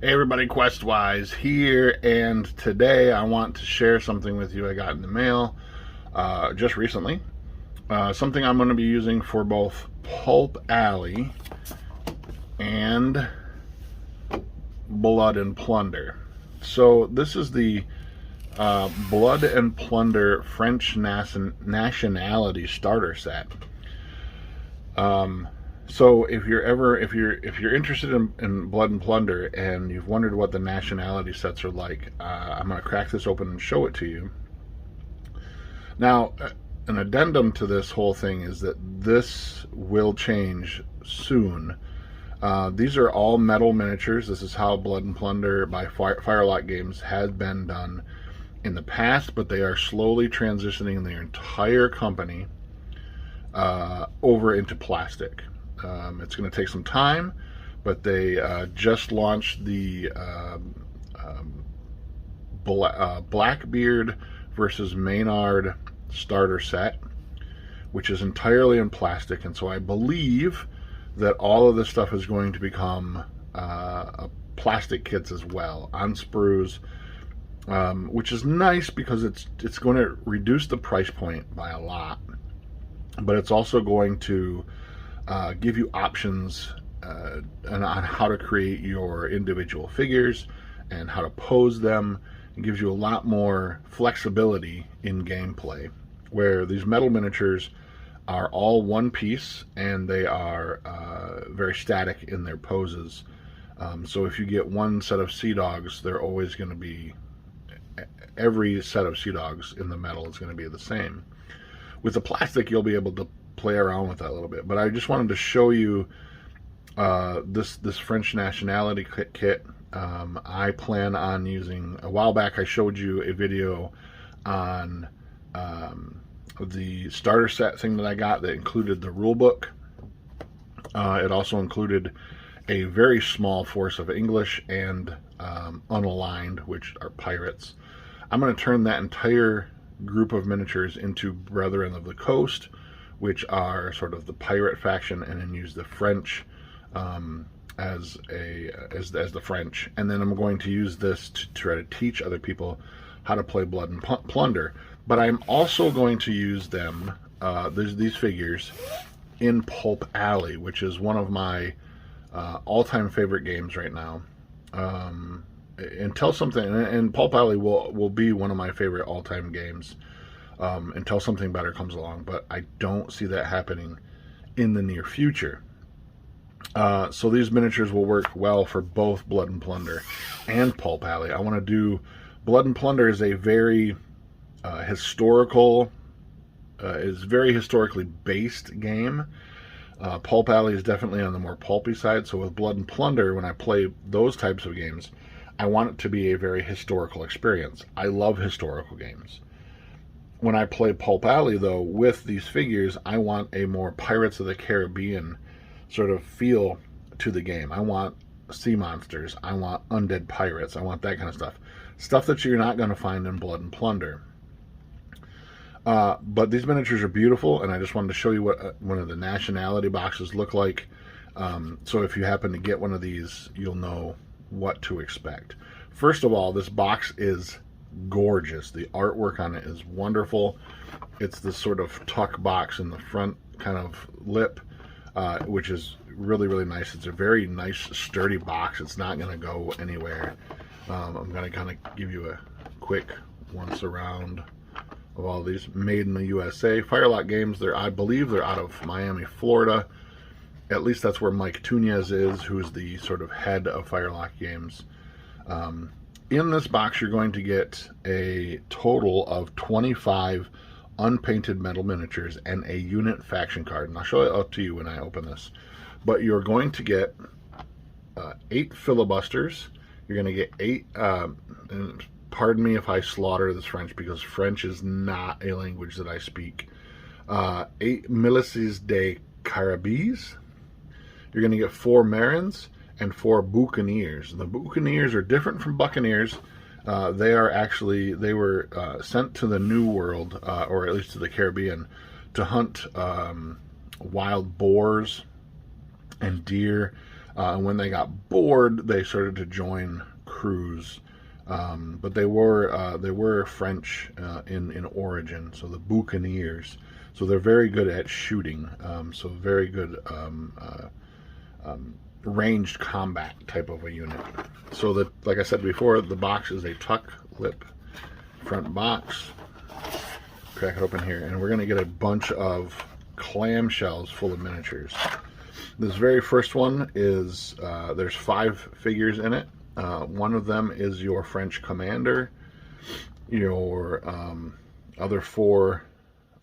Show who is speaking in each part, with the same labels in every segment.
Speaker 1: Hey everybody, Questwise here, and today I want to share something with you I got in the mail just recently. Something I'm going to be using for both Pulp Alley and Blood and Plunder. So this is the Blood and Plunder French nationality starter set. So if you're interested in Blood and Plunder and you've wondered what the nationality sets are like, I'm going to crack this open and show it to you. Now, an addendum to this whole thing is that this will change soon. These are all metal miniatures. This is how Blood and Plunder by Firelock Games has been done in the past, but they are slowly transitioning their entire company over into plastic. It's going to take some time, but they just launched the Blackbeard versus Maynard starter set, which is entirely in plastic, and so I believe that all of this stuff is going to become plastic kits as well, on sprues, which is nice because it's going to reduce the price point by a lot, but it's also going to give you options on how to create your individual figures and how to pose them. It gives you a lot more flexibility in gameplay, where these metal miniatures are all one piece and they are very static in their poses. So if you get one set of Sea Dogs, they're always going to be, every set of Sea Dogs in the metal is going to be the same. With the plastic, you'll be able to play around with that a little bit, but I just wanted to show you this French nationality kit. I plan on using, a while back I showed you a video on the starter set thing that I got that included the rule book. It also included a very small force of English and unaligned, which are pirates. I'm going to turn that entire group of miniatures into Brethren of the Coast, which are sort of the pirate faction, and then use the French as the French. And then I'm going to use this to try to teach other people how to play Blood and Plunder. But I'm also going to use them, these figures, in Pulp Alley, which is one of my all-time favorite games right now. Until something, and Pulp Alley will be one of my favorite all-time games until something better comes along, but I don't see that happening in the near future. So these miniatures will work well for both Blood and Plunder and Pulp Alley. I want to do, Blood and Plunder is a very historically based game. Pulp Alley is definitely on the more pulpy side, so with Blood and Plunder, when I play those types of games, I want it to be a very historical experience. I love historical games. When I play Pulp Alley, though, with these figures, I want a more Pirates of the Caribbean sort of feel to the game. I want sea monsters. I want undead pirates. I want that kind of stuff. Stuff that you're not going to find in Blood and Plunder. But these miniatures are beautiful, and I just wanted to show you what one of the nationality boxes look like. So if you happen to get one of these, you'll know what to expect. First of all, this box is gorgeous. The artwork on it is wonderful. It's this sort of tuck box in the front kind of lip, which is really, really nice. It's a very nice, sturdy box. It's not going to go anywhere. I'm going to kind of give you a quick once around of all these. Made in the USA. Firelock Games, I believe they're out of Miami, Florida. At least that's where Mike Tunez is, who's the sort of head of Firelock Games. In this box, you're going to get a total of 25 unpainted metal miniatures and a unit faction card. And I'll show it up to you when I open this. But you're going to get 8 filibusters. You're going to get 8, and pardon me if I slaughter this French, because French is not a language that I speak. 8 milices de Caribes. You're going to get 4 Marins and 4 Buccaneers. The Buccaneers are different from Buccaneers. They were sent to the New World, or at least to the Caribbean, to hunt wild boars and deer And when they got bored, they started to join crews. But they were French in origin, so the Buccaneers. So they're very good at shooting. So very good ranged combat type of a unit. So that, like I said before, the box is a tuck lip front box. Crack it open here, and we're going to get a bunch of clamshells full of miniatures. This very first one is, there's 5 figures in it. One of them is your French commander. Your other 4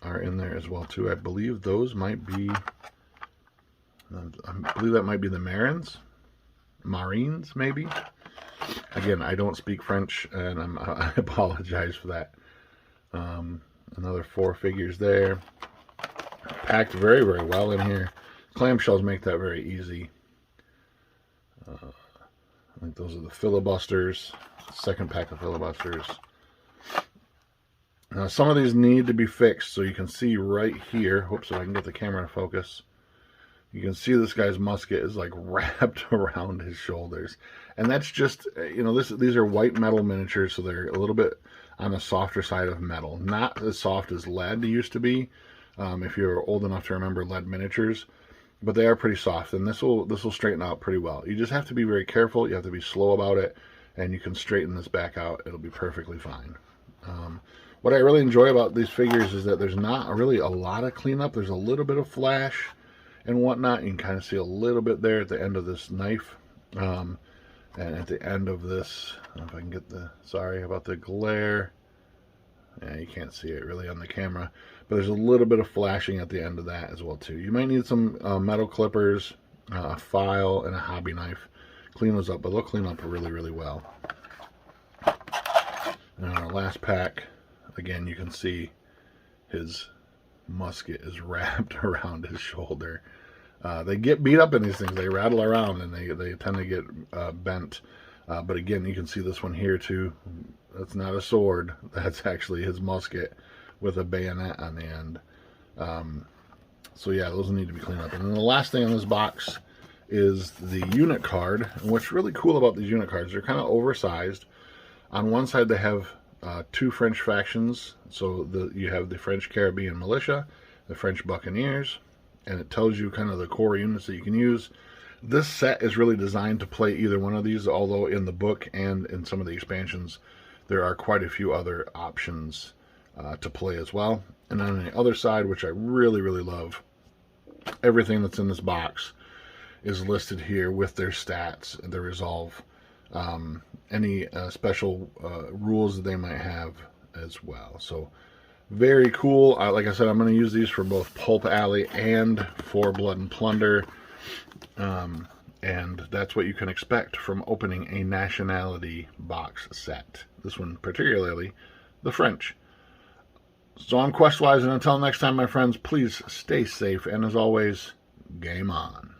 Speaker 1: are in there as well too. I believe those might be, I believe that might be the Marines maybe. Again, I don't speak French, and I apologize for that. Another 4 figures there. Packed very, very well in here. Clamshells make that very easy. I think those are the filibusters. Second pack of filibusters. Now, some of these need to be fixed, so you can see right here. Hopes if I can get the camera to focus. You can see this guy's musket is like wrapped around his shoulders. And that's just, you know, these are white metal miniatures, so they're a little bit on the softer side of metal. Not as soft as lead used to be, if you're old enough to remember lead miniatures. But they are pretty soft, and this will straighten out pretty well. You just have to be very careful. You have to be slow about it, and you can straighten this back out. It'll be perfectly fine. What I really enjoy about these figures is that there's not really a lot of cleanup. There's a little bit of flash and whatnot. You can kind of see a little bit there at the end of this knife, and at the end of this, I don't know if I can get the, sorry about the glare. Yeah, you can't see it really on the camera, but there's a little bit of flashing at the end of that as well too. You might need some metal clippers, a file, and a hobby knife. Clean those up, but they'll clean up really, really well. And on our last pack, again, you can see his musket is wrapped around his shoulder. They get beat up in these things. They rattle around, and they tend to get bent. But again, you can see this one here too. That's not a sword. That's actually his musket with a bayonet on the end. So yeah, those need to be cleaned up. And then the last thing on this box is the unit card. And what's really cool about these unit cards, they're kind of oversized. On one side, they have 2 French factions. So you have the French Caribbean Militia, the French Buccaneers, and it tells you kind of the core units that you can use. This set is really designed to play either one of these, although in the book and in some of the expansions, there are quite a few other options to play as well. And then on the other side, which I really, really love, everything that's in this box is listed here with their stats, their resolve, any special rules that they might have as well. So very cool. Like I said, I'm going to use these for both Pulp Alley and for Blood and Plunder. And that's what you can expect from opening a nationality box set. This one particularly, the French. So I'm Questwise, and until next time, my friends, please stay safe, and as always, game on.